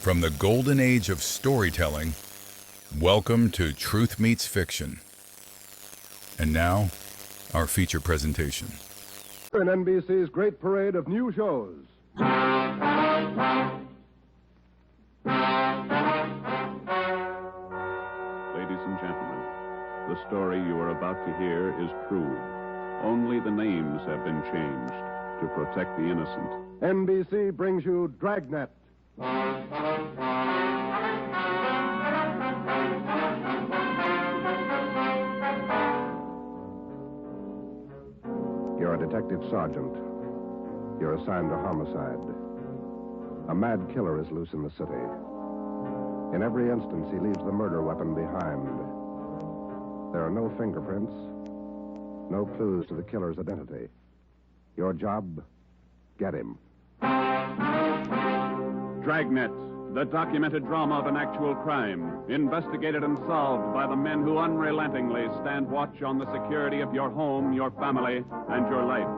From the golden age of storytelling, welcome to Truth Meets Fiction. And now, our feature presentation. In NBC's great parade of new shows. Ladies and gentlemen, the story you are about to hear is true. Only the names have been changed to protect the innocent. NBC brings you Dragnet. You're a detective sergeant. You're assigned to homicide. A mad killer is loose in the city. In every instance, he leaves the murder weapon behind. There are no fingerprints, no clues to the killer's identity. Your job, get him. Dragnet, the documented drama of an actual crime, investigated and solved by the men who unrelentingly stand watch on the security of your home, your family, and your life.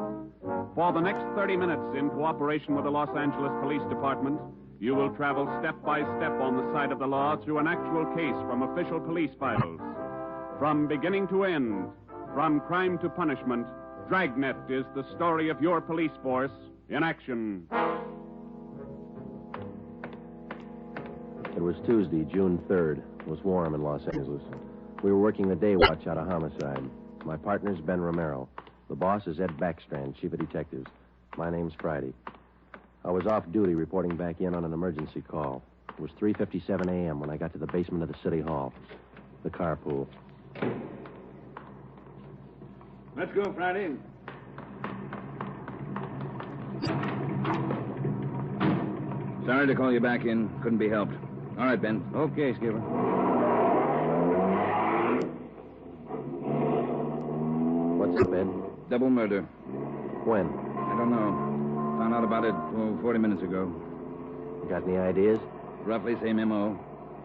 For the next 30 minutes, in cooperation with the Los Angeles Police Department, you will travel step by step on the side of the law through an actual case from official police files. From beginning to end, from crime to punishment, Dragnet is the story of your police force in action. It was Tuesday, June 3rd. It was warm in Los Angeles. We were working the day watch out of homicide. My partner's Ben Romero. The boss is Ed Backstrand, chief of detectives. My name's Friday. I was off duty reporting back in on an emergency call. It was 3:57 a.m. when I got to the basement of the city hall, the carpool. Let's go, Friday. Sorry to call you back in. Couldn't be helped. All right, Ben. Okay, Skipper. What's up, Ed? Double murder. When? I don't know. Found out about it 40 minutes ago. You got any ideas? Roughly same M.O.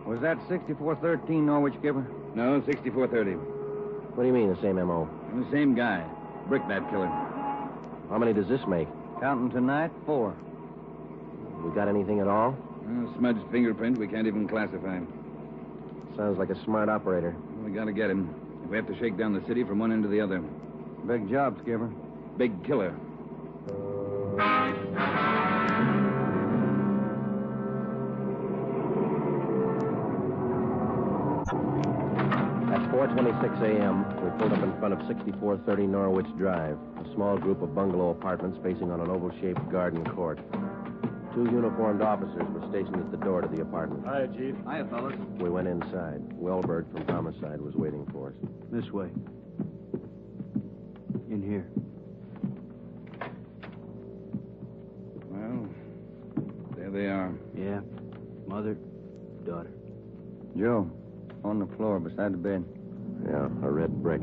Was that 6413 Norwich, Skipper? No, 6430. What do you mean, the same M.O.? The same guy. Brick that killer. How many does this make? Counting tonight, 4. We got anything at all? Smudged fingerprint we can't even classify. Sounds like a smart operator. We gotta get him. We have to shake down the city from one end to the other. Big job, Skipper. Big killer. At 4:26 a.m., we pulled up in front of 6430 Norwich Drive, a small group of bungalow apartments facing on an oval-shaped garden court. 2 uniformed officers were stationed at the door to the apartment. Hiya, Chief. Hiya, fellas. We went inside. Wellberg from Homicide was waiting for us. This way. In here. Well, there they are. Yeah. Mother, daughter. Joe, on the floor beside the bed. Yeah, a red brick.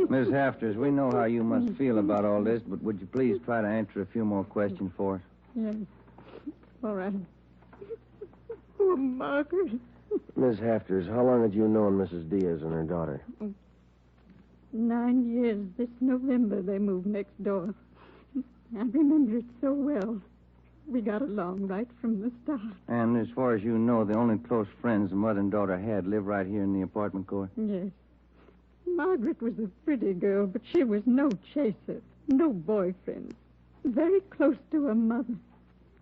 Miss Hafters, we know how you must feel about all this, but would you please try to answer a few more questions for us? Yes. All right. Poor Margaret. Miss Hafters, how long had you known Mrs. Diaz and her daughter? 9 years. This November they moved next door. I remember it so well. We got along right from the start. And as far as you know, the only close friends the mother and daughter had live right here in the apartment court? Yes. Margaret was a pretty girl, but she was no chaser, no boyfriend. Very close to her mother.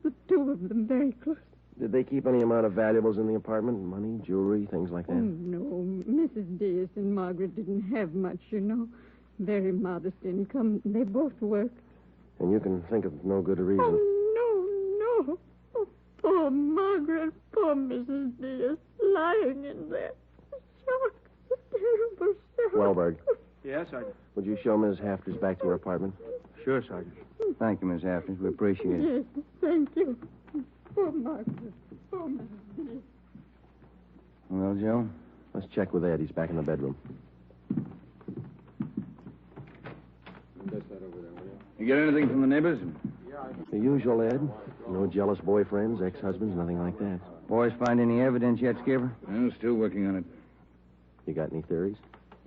The 2 of them very close. Did they keep any amount of valuables in the apartment? Money, jewelry, things like that? Oh, no. Mrs. Diaz and Margaret didn't have much, you know. Very modest income. They both worked. And you can think of no good reason. Oh, no. Oh, poor Margaret, poor Mrs. Diaz, lying in there. Shock. Terrible shock. Wellberg, Yes, Sergeant. would you show Ms. Hafters back to her apartment? Sure, Sergeant. Thank you, Miss Hafters. We appreciate it. Yes, thank you. Poor Margaret, poor Mrs. Diaz. Well, Joe? Let's check with Ed. He's back in the bedroom. You get anything from the neighbors? The usual, Ed. No jealous boyfriends, ex-husbands, nothing like that. Boys find any evidence yet, Skipper? Well, still working on it. You got any theories?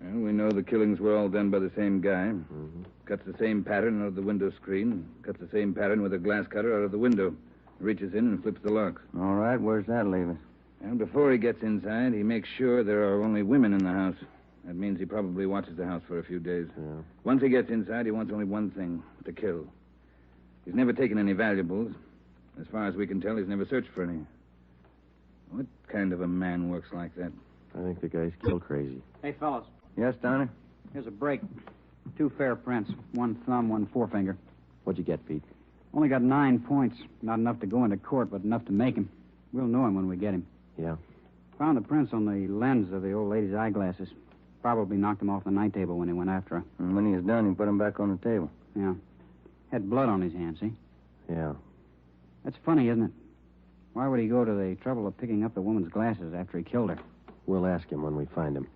Well, we know the killings were all done by the same guy. Mm-hmm. Cuts the same pattern out of the window screen. Cuts the same pattern with a glass cutter out of the window. Reaches in and flips the locks. All right, where's that leave us? And before he gets inside, he makes sure there are only women in the house. That means he probably watches the house for a few days. Yeah. Once he gets inside, he wants only one thing, to kill. He's never taken any valuables. As far as we can tell, he's never searched for any. What kind of a man works like that? I think the guy's kill crazy. Hey, fellas, Yes, Donnie? here's a break. 2 fair prints. 1 thumb, 1 forefinger. What'd you get, Pete? Only got 9 points. Not enough to go into court, but enough to make him. We'll know him when we get him. Yeah. Found the prints on the lens of the old lady's eyeglasses. Probably knocked him off the night table when he went after her. And when he was done, he put him back on the table. Yeah. Had blood on his hands, see? Yeah. That's funny, isn't it? Why would he go to the trouble of picking up the woman's glasses after he killed her? We'll ask him when we find him.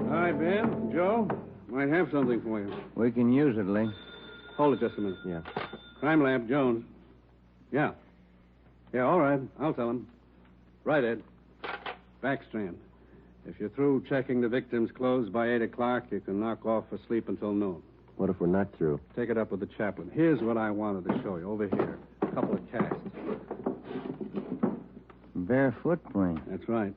Hi, Ben. Joe. Might have something for you. We can use it, Lee. Hold it just a minute. Yeah. Crime Lab, Jones. Yeah. Yeah, all right. I'll tell him. Right, Ed. Backstrand. If you're through checking the victim's clothes by 8 o'clock, you can knock off for sleep until noon. What if we're not through? Take it up with the chaplain. Here's what I wanted to show you. Over here. A couple of casts. Bare footprint. That's right.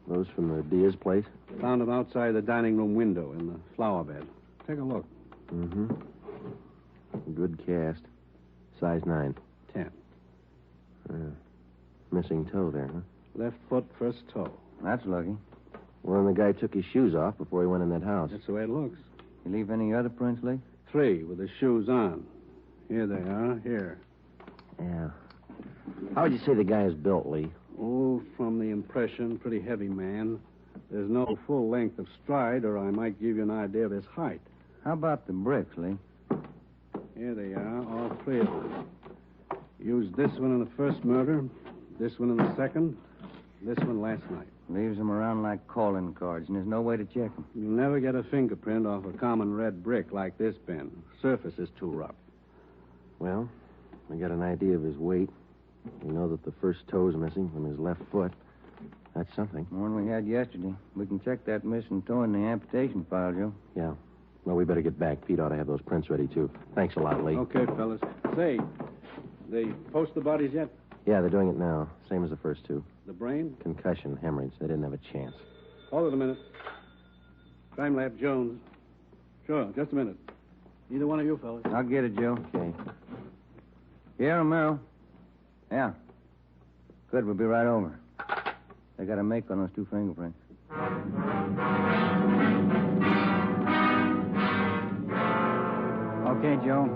Those from the Diaz place? Found them outside the dining room window in the flower bed. Take a look. Mm-hmm. Good cast. Size 9. 10. Missing toe there, huh? Left foot, first toe. That's lucky. Well, then the guy took his shoes off before he went in that house. That's the way it looks. You leave any other prints, Lee? 3 with the shoes on. Here they are. Here. Yeah. How would you say the guy is built, Lee? Oh, from the impression, pretty heavy man. There's no full length of stride, or I might give you an idea of his height. How about the bricks, Lee? Here they are, all 3 of them. Used this one in the first murder, this one in the second, this one last night. Leaves them around like calling cards, and there's no way to check them. You'll never get a fingerprint off a common red brick like this, Ben. Surface is too rough. Well, we got an idea of his weight. We know that the first toe's missing from his left foot. That's something. The one we had yesterday. We can check that missing toe in the amputation file, Joe. Yeah. Well, we better get back. Pete ought to have those prints ready, too. Thanks a lot, Lee. Okay, fellas. Say, they post the bodies yet? Yeah, they're doing it now. Same as the first 2. The brain? Concussion, hemorrhage. They didn't have a chance. Hold it a minute. Crime Lab Jones. Sure, just a minute. Either one of you fellas. I'll get it, Joe. Okay. Yeah, Romero. Yeah. Good, we'll be right over. They got a make on those 2 fingerprints. Okay, Joe.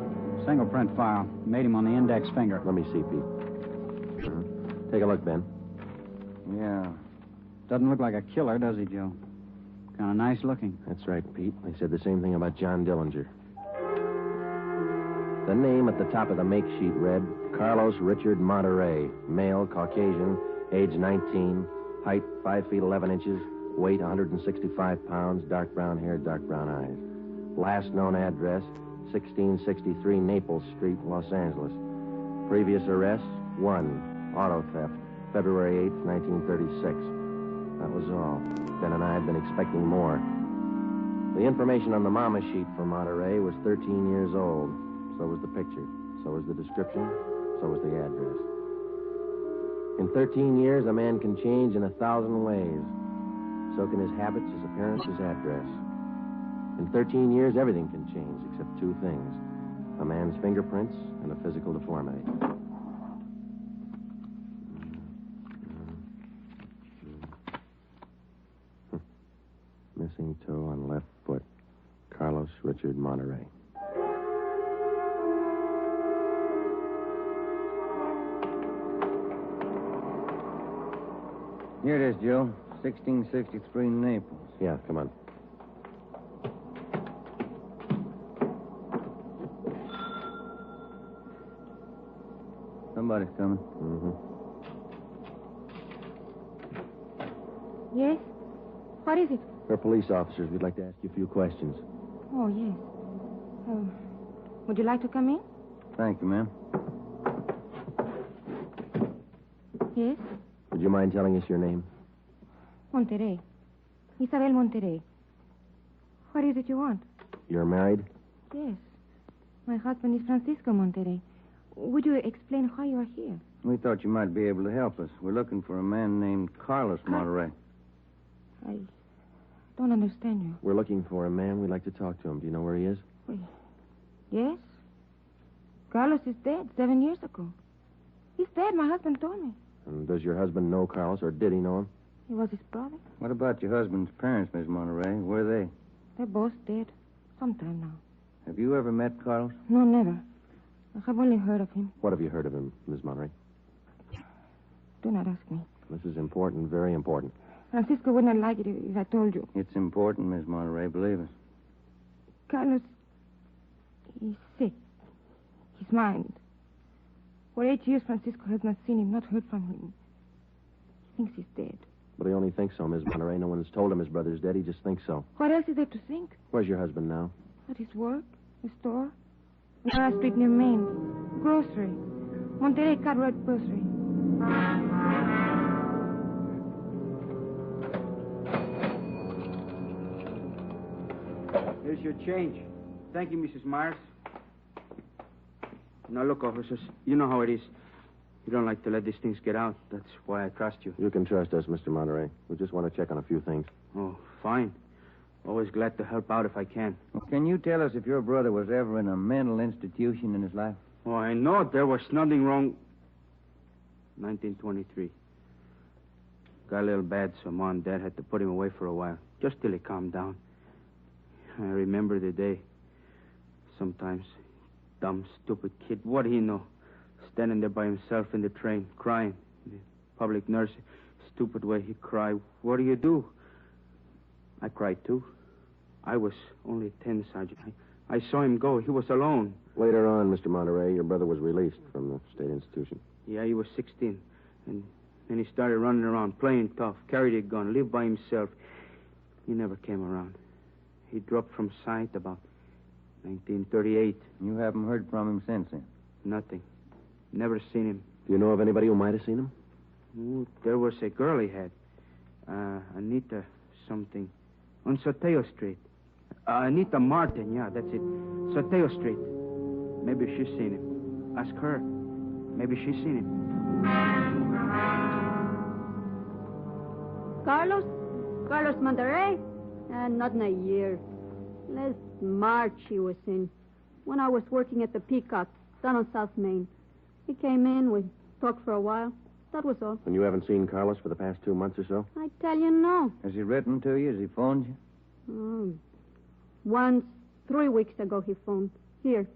Single print file. Made him on the index finger. Let me see, Pete. Take a look, Ben. Yeah. Doesn't look like a killer, does he, Joe? Kind of nice looking. That's right, Pete. They said the same thing about John Dillinger. The name at the top of the make sheet read Carlos Richard Monterey, male, Caucasian, age 19, height 5 feet 11 inches, weight 165 pounds, dark brown hair, dark brown eyes. Last known address, 1663 Naples Street, Los Angeles. Previous arrests, 1, auto theft, February 8th, 1936. That was all. Ben and I had been expecting more. The information on the mama sheet for Monterey was 13 years old. So was the picture. So was the description. So was the address. In 13 years, a man can change in 1,000 ways. So can his habits, his appearance, his address. In 13 years, everything can change except 2 things. A man's fingerprints and a physical deformity. Missing toe on left foot. Carlos Richard Monterey. Here it is, Joe. 1663 Naples. Yeah, come on. Somebody's coming. Mm-hmm. Yes? What is it? We're police officers. We'd like to ask you a few questions. Oh, yes. Would you like to come in? Thank you, ma'am. Yes? Would you mind telling us your name? Monterrey. Isabel Monterrey. What is it you want? You're married? Yes. My husband is Francisco Monterrey. Would you explain why you are here? We thought you might be able to help us. We're looking for a man named Carlos Monterrey. I don't understand you. We're looking for a man. We'd like to talk to him. Do you know where he is? Yes? Carlos is dead 7 years ago. He's dead, my husband told me. And does your husband know Carlos, or did he know him? He was his brother. What about your husband's parents, Miss Monterey? Where are they? They're both dead. Sometime now. Have you ever met Carlos? No, never. I have only heard of him. What have you heard of him, Miss Monterey? Do not ask me. This is important, very important. Francisco would not like it if I told you. It's important, Miss Monterey, believe us. Carlos, he's sick. His mind. For 8 years, Francisco has not seen him, not heard from him. He thinks he's dead. But he only thinks so, Miss Monterey. No one's told him his brother's dead. He just thinks so. What else is there to think? Where's your husband now? At his work, the store, Nara Street near Main, grocery, Monterrey Cartwright grocery. Here's your change. Thank you, Mrs. Myers. Now, look, officers, you know how it is. You don't like to let these things get out. That's why I trust you. You can trust us, Mr. Monterey. We just want to check on a few things. Oh, fine. Always glad to help out if I can. Well, can you tell us if your brother was ever in a mental institution in his life? Oh, I know there was nothing wrong. 1923. Got a little bad, so Mom and Dad had to put him away for a while, just till he calmed down. I remember the day. Sometimes, dumb, stupid kid, what do you know? Standing there by himself in the train, crying. The public nurse, stupid way he cried. What do you do? I cried, too. I was only 10, Sergeant. I saw him go. He was alone. Later on, Mr. Monterey, your brother was released from the state institution. Yeah, he was 16. And then he started running around, playing tough, carried a gun, lived by himself. He never came around. He dropped from sight about 1938. You haven't heard from him since then? Nothing. Never seen him. Do you know of anybody who might have seen him? Ooh, there was a girl he had. Anita something. On Soteo Street. Anita Martin, yeah, that's it. Soteo Street. Maybe she's seen him. Ask her. Maybe she's seen him. Carlos Monterrey? Not in a year. Last March he was in. When I was working at the Peacock, down on South Main. He came in, we talked for a while. That was all. And you haven't seen Carlos for the past 2 months or so? I tell you, no. Has he written to you? Has he phoned you? Once, 3 weeks ago, he phoned. Here.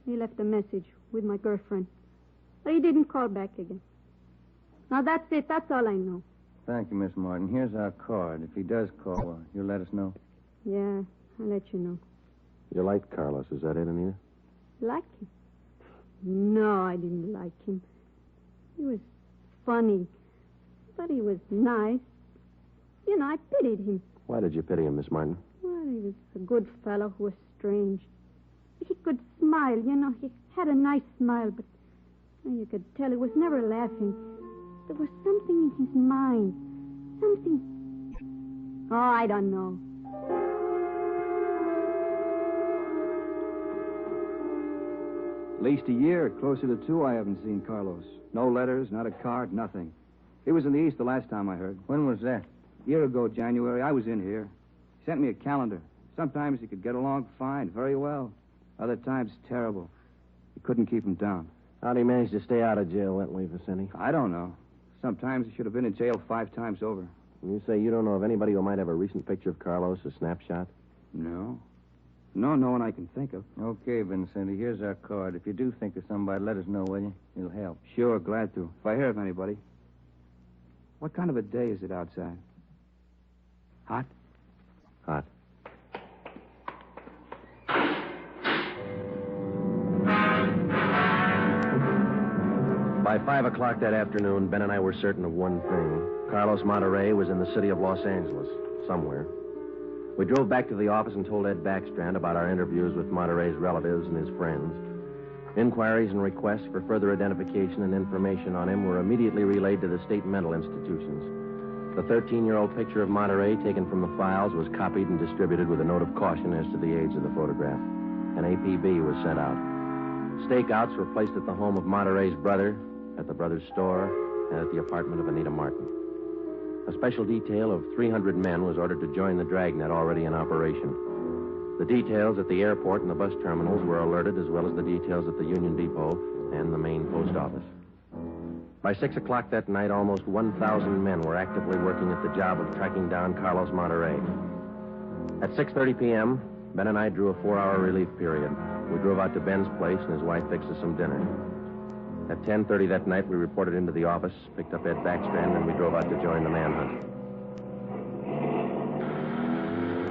He left a message with my girlfriend. But he didn't call back again. Now, that's it. That's all I know. Thank you, Miss Martin. Here's our card. If he does call, you'll let us know. Yeah, I'll let you know. You liked Carlos, is that it, Anita? Like him? No, I didn't like him. He was funny. But he was nice. You know, I pitied him. Why did you pity him, Miss Martin? Well, he was a good fellow who was strange. He could smile, you know. He had a nice smile, but you could tell he was never laughing. There was something in his mind. Something... Oh, I don't know. At least a year, closer to 2, I haven't seen Carlos. No letters, not a card, nothing. He was in the East the last time I heard. When was that? A year ago, January, I was in here. He sent me a calendar. Sometimes he could get along fine, very well. Other times, terrible. You couldn't keep him down. How'd he manage to stay out of jail, Whitley Vicini? I don't know. Sometimes he should have been in jail 5 times over. And you say you don't know of anybody who might have a recent picture of Carlos, a snapshot? No. No one I can think of. Okay, Vincenti, here's our card. If you do think of somebody, let us know, will you? It'll help. Sure, glad to. If I hear of anybody. What kind of a day is it outside? Hot? Hot. By 5 o'clock that afternoon, Ben and I were certain of one thing. Carlos Monterrey was in the city of Los Angeles, somewhere. We drove back to the office and told Ed Backstrand about our interviews with Monterrey's relatives and his friends. Inquiries and requests for further identification and information on him were immediately relayed to the state mental institutions. The 13-year-old picture of Monterey taken from the files was copied and distributed with a note of caution as to the age of the photograph. An APB was sent out. Stakeouts were placed at the home of Monterey's brother, at the brother's store, and at the apartment of Anita Martin. A special detail of 300 men was ordered to join the Dragnet already in operation. The details at the airport and the bus terminals were alerted, as well as the details at the Union Depot and the main post office. By 6 o'clock that night, almost 1,000 men were actively working at the job of tracking down Carlos Monterey. At 6:30 p.m., Ben and I drew a 4-hour relief period. We drove out to Ben's place, and his wife fixed us some dinner. At 10:30 that night, we reported into the office, picked up Ed Backstrand, and we drove out to join the manhunt.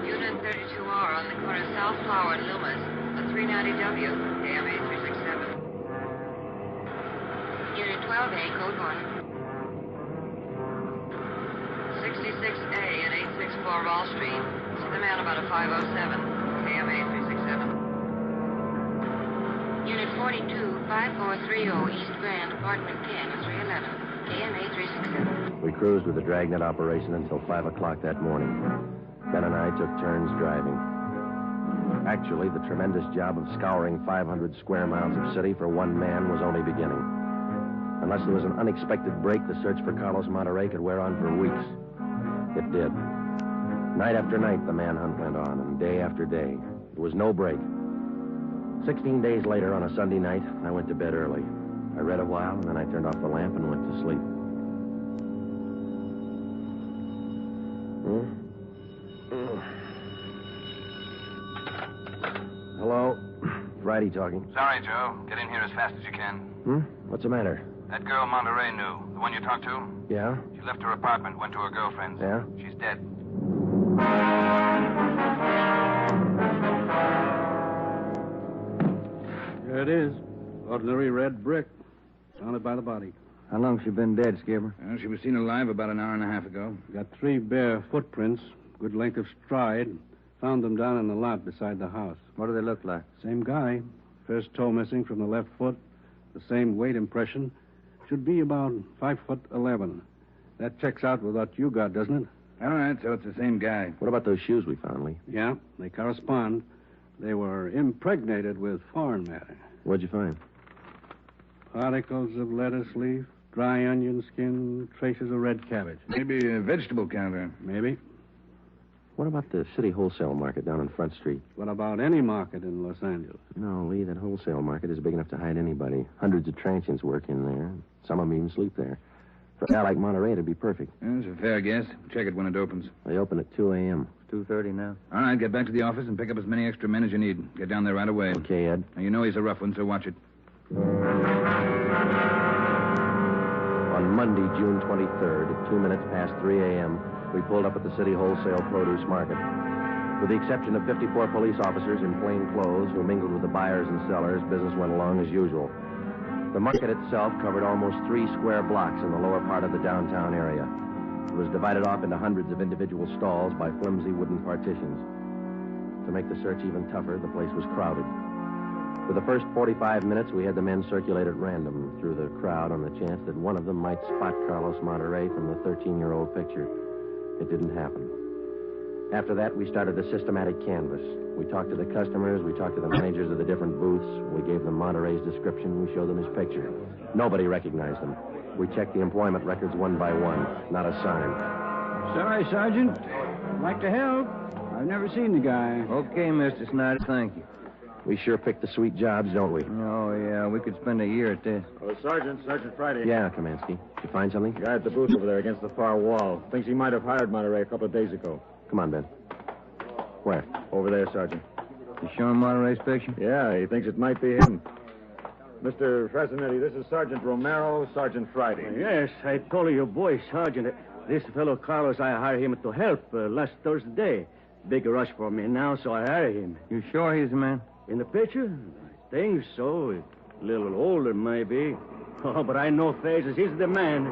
Unit 32R on the corner of South Flower and Loomis, the 390W, AMA 367. Unit 12A, code 1. 66A and 864 Wall Street. See the man about a 507, AMA 367. Unit 42, 5430 East Grand, apartment 10, 311, KMA 367. We cruised with the Dragnet operation until 5 o'clock that morning. Ben and I took turns driving. Actually, the tremendous job of scouring 500 square miles of city for one man was only beginning. Unless there was an unexpected break, the search for Carlos Monterey could wear on for weeks. It did. Night after night, the manhunt went on, and day after day. There was no break. 16 days later, on a Sunday night, I went to bed early. I read a while, and then I turned off the lamp and went to sleep. Hello? Friday talking. Sorry, Joe. Get in here as fast as you can. What's the matter? That girl Monterey knew, the one you talked to, Yeah? she left her apartment, went to her girlfriend's. Yeah? She's dead. There it is. Ordinary red brick. Surrounded by the body. How long's she been dead, Skipper? Well, she was seen alive about an hour and a half ago. Got 3 bare footprints, good length of stride. Found them down in the lot beside the house. What do they look like? Same guy. First toe missing from the left foot. The same weight impression. Should be about 5'11". That checks out with what you got, doesn't it? All right, so it's the same guy. What about those shoes we found, Lee? Yeah, they correspond. They were impregnated with foreign matter. What'd you find? Particles of lettuce leaf, dry onion skin, traces of red cabbage. Maybe a vegetable counter. Maybe. What about the city wholesale market down on Front Street? What about any market in Los Angeles? No, Lee, that wholesale market is big enough to hide anybody. Hundreds of transients work in there. Some of them even sleep there. For a guy like Monterey, it'd be perfect. That's a fair guess. Check it when it opens. They open at 2 a.m. 2:30 now. All right, get back to the office and pick up as many extra men as you need. Get down there right away. Okay, Ed. Now, you know he's a rough one, so watch it. On Monday, June 23rd, at 2 minutes past 3 a.m., we pulled up at the city wholesale produce market. With the exception of 54 police officers in plain clothes who mingled with the buyers and sellers, business went along as usual. The market itself covered almost 3 square blocks in the lower part of the downtown area. It was divided off into hundreds of individual stalls by flimsy wooden partitions. To make the search even tougher, the place was crowded. For the first 45 minutes, we had the men circulate at random through the crowd on the chance that one of them might spot Carlos Monterey from the 13-year-old picture. It didn't happen. After that, we started a systematic canvass. We talked to the customers, we talked to the managers of the different booths, we gave them Monterey's description, we showed them his picture. Nobody recognized him. We checked the employment records one by one. Not a sign. Sorry, Sergeant. I'd like to help. I've never seen the guy. Okay, Mr. Snyder, thank you. We sure picked the sweet jobs, don't we? Oh, yeah, we could spend a year at this. Oh, Sergeant Friday. Yeah, Kamansky. You find something? Guy at the booth over there against the far wall. Thinks he might have hired Monterey a couple of days ago. Come on, Ben. Where? Over there, Sergeant. You showing Monterey's picture? Yeah, he thinks it might be him. Mr. Fresnetti, this is Sergeant Romero, Sergeant Friday. Yes, I told your boy, Sergeant. This fellow Carlos, I hired him to help last Thursday. Big rush for me now, so I hired him. You sure he's the man? In the picture? I think so. A little older, maybe. Oh, but I know faces. He's the man.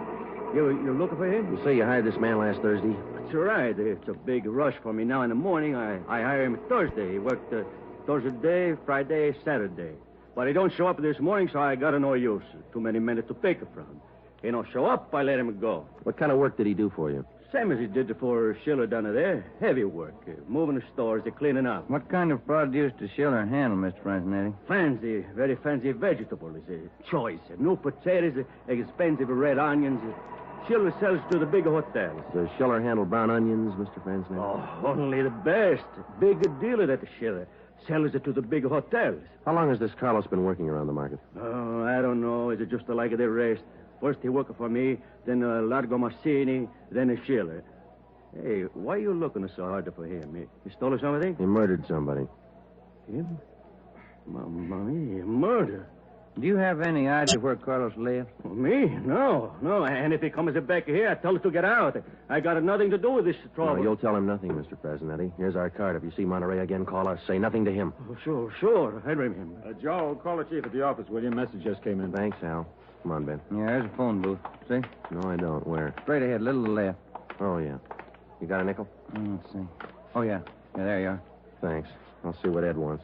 You looking for him? You say you hired this man last Thursday? That's right. It's a big rush for me now in the morning. I hired him Thursday. He worked Thursday, Friday, Saturday. But he don't show up this morning, so I got no use. Too many men to pick from. He don't show up, I let him go. What kind of work did he do for you? Same as he did for Schiller down there. Heavy work. Moving the stores, cleaning up. What kind of produce does Schiller handle, Mr. Francenetti? Fancy, very fancy vegetables. Choice. New potatoes, expensive red onions. Schiller sells to the big hotels. Does Schiller handle brown onions, Mr. Francenetti? Oh, only the best. Big dealer, that Schiller. Sells it to the big hotels. How long has this Carlos been working around the market? Oh, I don't know. Is it just like the rest? First he worked for me, then Largo Massini, then Schiller. Hey, why are you looking so hard for him? He stole something? He murdered somebody. Him? Mamma mia, murder. Do you have any idea where Carlos lives? Me? No. And if he comes back here, I tell him to get out. I got nothing to do with this trouble. No, you'll tell him nothing, Mr. Presidente. Here's our card. If you see Monterey again, call us. Say nothing to him. Oh, sure. I remember. Joe, call the chief at the office, will you? Message just came in. Thanks, Al. Come on, Ben. Yeah, there's a phone booth. See? No, I don't. Where? Straight ahead, little left. Oh, yeah. You got a nickel? Let's see. Oh, yeah. Yeah, there you are. Thanks. I'll see what Ed wants.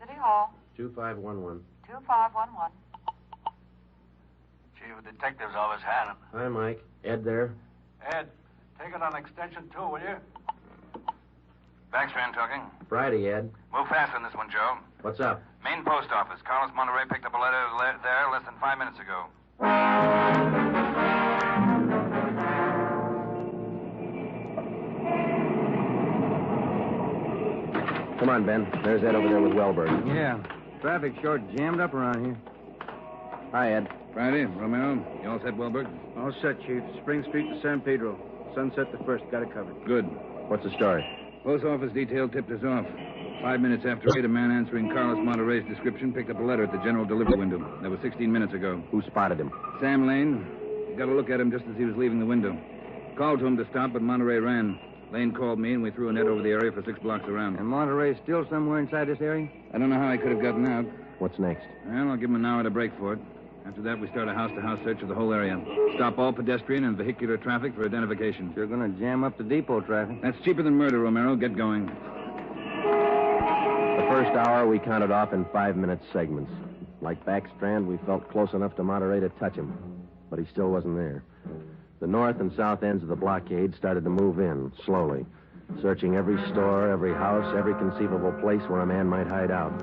City Hall. 2511. 2511. Chief of Detectives Office, Hannon. Hi, Mike. Ed there? Ed, take it on extension 2, will you? Backstrand talking. Friday, Ed. Move fast on this one, Joe. What's up? Main post office. Carlos Monterey picked up a letter there less than 5 minutes ago. Come on, Ben. There's Ed over there with Wellberg. Yeah. Traffic short jammed up around here. Hi, Ed. Friday, Romero, you all set, Wellberg? All set, Chief. Spring Street to San Pedro. Sunset the first. Got it covered. Good. What's the story? Post office detail tipped us off. 5 minutes after 8, a man answering Carlos Monterey's description picked up a letter at the general delivery window. That was 16 minutes ago. Who spotted him? Sam Lane. Got a look at him just as he was leaving the window. Called to him to stop, but Monterey ran. Lane called me, and we threw a net over the area for 6 blocks around. And Monterey's still somewhere inside this area? I don't know how I could have gotten out. What's next? Well, I'll give him an hour to break for it. After that, we start a house-to-house search of the whole area. Stop all pedestrian and vehicular traffic for identification. You're going to jam up the depot traffic. That's cheaper than murder, Romero. Get going. The first hour we counted off in 5-minute segments. Like Backstrand, we felt close enough to Monterey to touch him. But he still wasn't there. The north and south ends of the blockade started to move in, slowly. Searching every store, every house, every conceivable place where a man might hide out.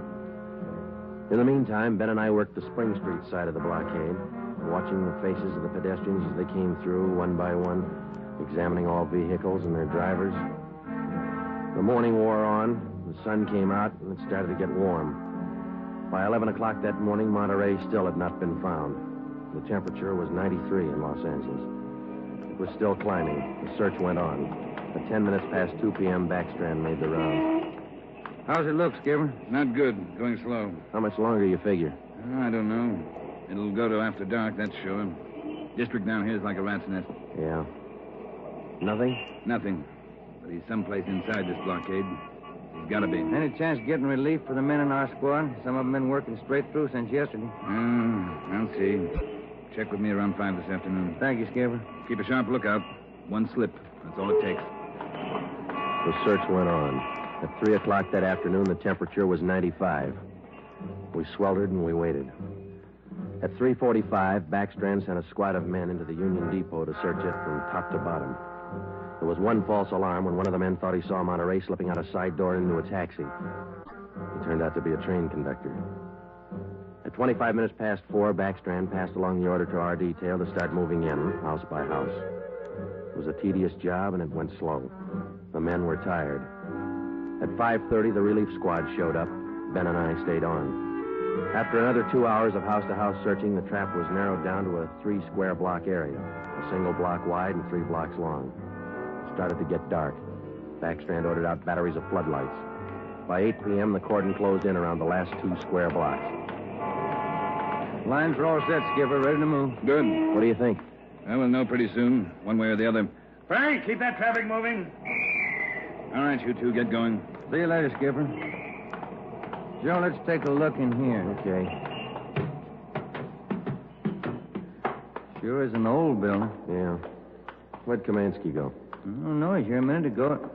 In the meantime, Ben and I worked the Spring Street side of the blockade, watching the faces of the pedestrians as they came through, one by one, examining all vehicles and their drivers. The morning wore on, the sun came out, and it started to get warm. By 11 o'clock that morning, Monterey still had not been found. The temperature was 93 in Los Angeles. It was still climbing. The search went on. At 10 minutes past 2 p.m., Backstrand made the round. How's it look, Skipper? Not good. Going slow. How much longer you figure? I don't know. It'll go to after dark, that's sure. District down here is like a rat's nest. Yeah. Nothing? Nothing. But he's someplace inside this blockade. He's got to be. Any chance of getting relief for the men in our squad? Some of them been working straight through since yesterday. I'll see. Check with me around 5 this afternoon. Thank you, Skipper. Keep a sharp lookout. One slip. That's all it takes. The search went on. At 3 o'clock that afternoon, the temperature was 95. We sweltered and we waited. At 3:45, Backstrand sent a squad of men into the Union Depot to search it from top to bottom. There was one false alarm when one of the men thought he saw Monterey slipping out a side door into a taxi. He turned out to be a train conductor. At 25 minutes past 4, Backstrand passed along the order to our detail to start moving in, house by house. It was a tedious job, and it went slow. The men were tired. At 5:30, the relief squad showed up. Ben and I stayed on. After another 2 hours of house-to-house searching, the trap was narrowed down to a 3-square-block area, a single block wide and 3 blocks long. It started to get dark. Backstrand ordered out batteries of floodlights. By 8 p.m., the cordon closed in around the last 2 square blocks. Lines are all set, Skipper. Ready to move. Good. What do you think? We'll know pretty soon, one way or the other. Frank, keep that traffic moving. All right, you two, get going. See you later, Skipper. Joe, let's take a look in here. Okay. Sure is an old building. Yeah. Where'd Kamansky go? Oh, no, he's here a minute ago.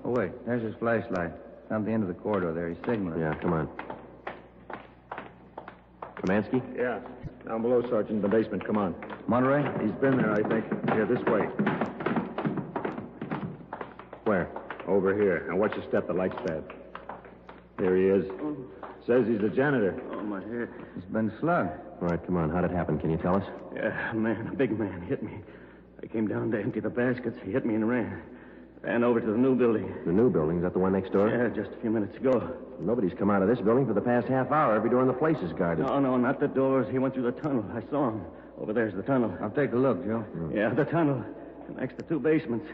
Oh, wait, there's his flashlight. Down at the end of the corridor there. He's signaling. Yeah, come on. Kamansky? Yeah. Down below, Sergeant, in the basement. Come on. Monterey? He's been there, I think. Here, this way. Where? Over here. Now, watch your step. The light's bad. There he is. Says he's the janitor. Oh, my head. He's been slugged. All right, come on. How'd it happen? Can you tell us? Yeah, man, a big man hit me. I came down to empty the baskets. He hit me and ran. Ran over to the new building. The new building? Is that the one next door? Yeah, just a few minutes ago. Nobody's come out of this building for the past half hour. Every door in the place is guarded. No, not the doors. He went through the tunnel. I saw him. Over there's the tunnel. I'll take a look, Joe. Yeah, the tunnel connects the two basements.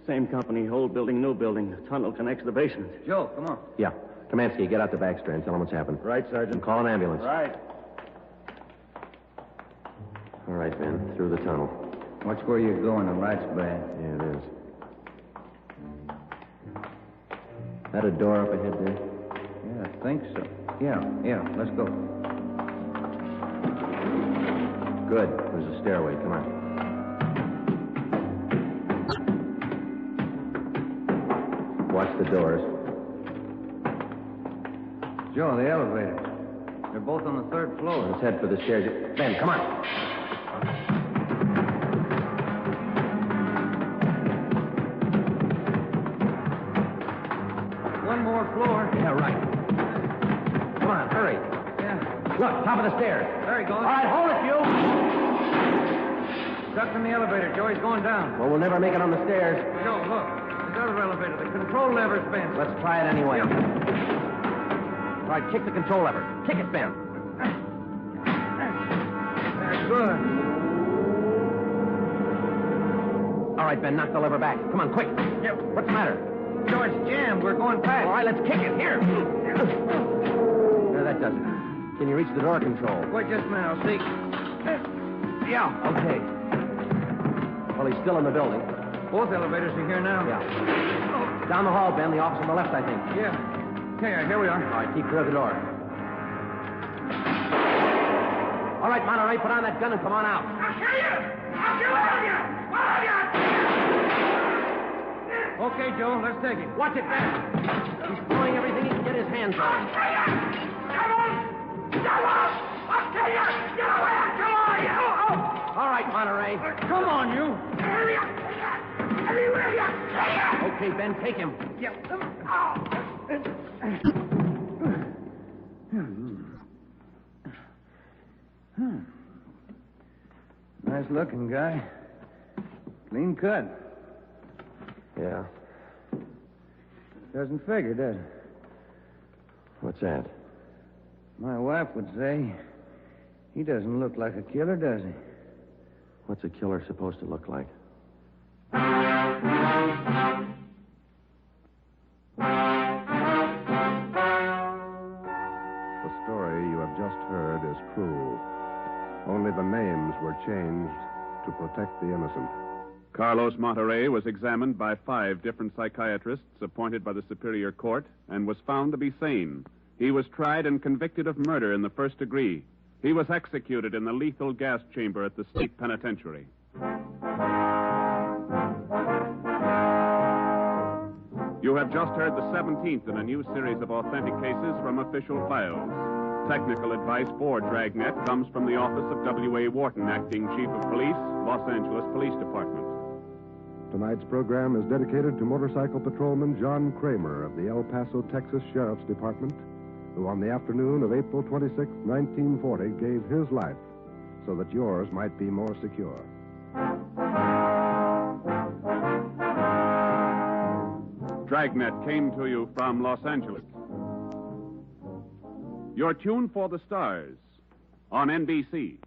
Same company, old building, new building. The tunnel connects the basements. Joe, come on. Yeah. Kamansky, get out to Backstrand. Tell him what's happened. Right, Sergeant. And call an ambulance. Right. All right, Ben. Through the tunnel. Watch where you're going. The light's bad. Yeah, it is. That a door up ahead there? Yeah, I think so. Yeah, let's go. Good. There's a stairway. Come on. Watch the doors. Joe, the elevators. They're both on the third floor. Let's head for the stairs. Ben, come on. One more floor. Yeah, right. Come on, hurry. Yeah. Look, top of the stairs. There he goes. All right, hold it, you. Stuck in the elevator. Joe, he's going down. Well, we'll never make it on the stairs. Joe, look. This other elevator. The control lever's bent. Let's try it anyway. Yeah. All right, kick the control lever. Kick it, Ben. Very good. All right, Ben, knock the lever back. Come on, quick. Yeah. What's the matter? Joe, it's jammed. We're going past. All right, let's kick it. Here. There, that does it. Can you reach the door control? Wait just a minute. I'll see. Yeah. Okay. Well, he's still in the building. Both elevators are here now. Yeah. Down the hall, Ben. The office on the left, I think. Yeah. Here we are. All right, keep clear of the door. All right, Monterey, put on that gun and come on out. I'll kill you! I'll kill all of you! All of you! Okay, Joe, let's take it. Watch it, Ben. He's throwing everything he can get his hands on. Come on! I'll kill you! Get away! Come on, you! All right, Monterey. Come on, you. Okay, Ben, take him. Nice looking guy. Clean cut. Yeah. Doesn't figure, does it? What's that? My wife would say he doesn't look like a killer, does he? What's a killer supposed to look like? The story you have just heard is true. Only the names were changed to protect the innocent. Carlos Monterey was examined by 5 different psychiatrists appointed by the Superior Court and was found to be sane. He was tried and convicted of murder in the first degree. He was executed in the lethal gas chamber at the state penitentiary. You have just heard the 17th in a new series of authentic cases from official files. Technical advice for Dragnet comes from the office of W.A. Wharton, Acting Chief of Police, Los Angeles Police Department. Tonight's program is dedicated to motorcycle patrolman John Kramer of the El Paso, Texas Sheriff's Department, who on the afternoon of April 26, 1940, gave his life so that yours might be more secure. Dragnet came to you from Los Angeles. You're tuned for the stars on NBC.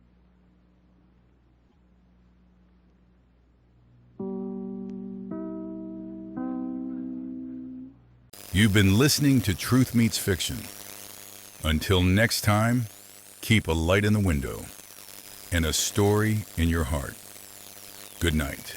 You've been listening to Truth Meets Fiction. Until next time, keep a light in the window and a story in your heart. Good night.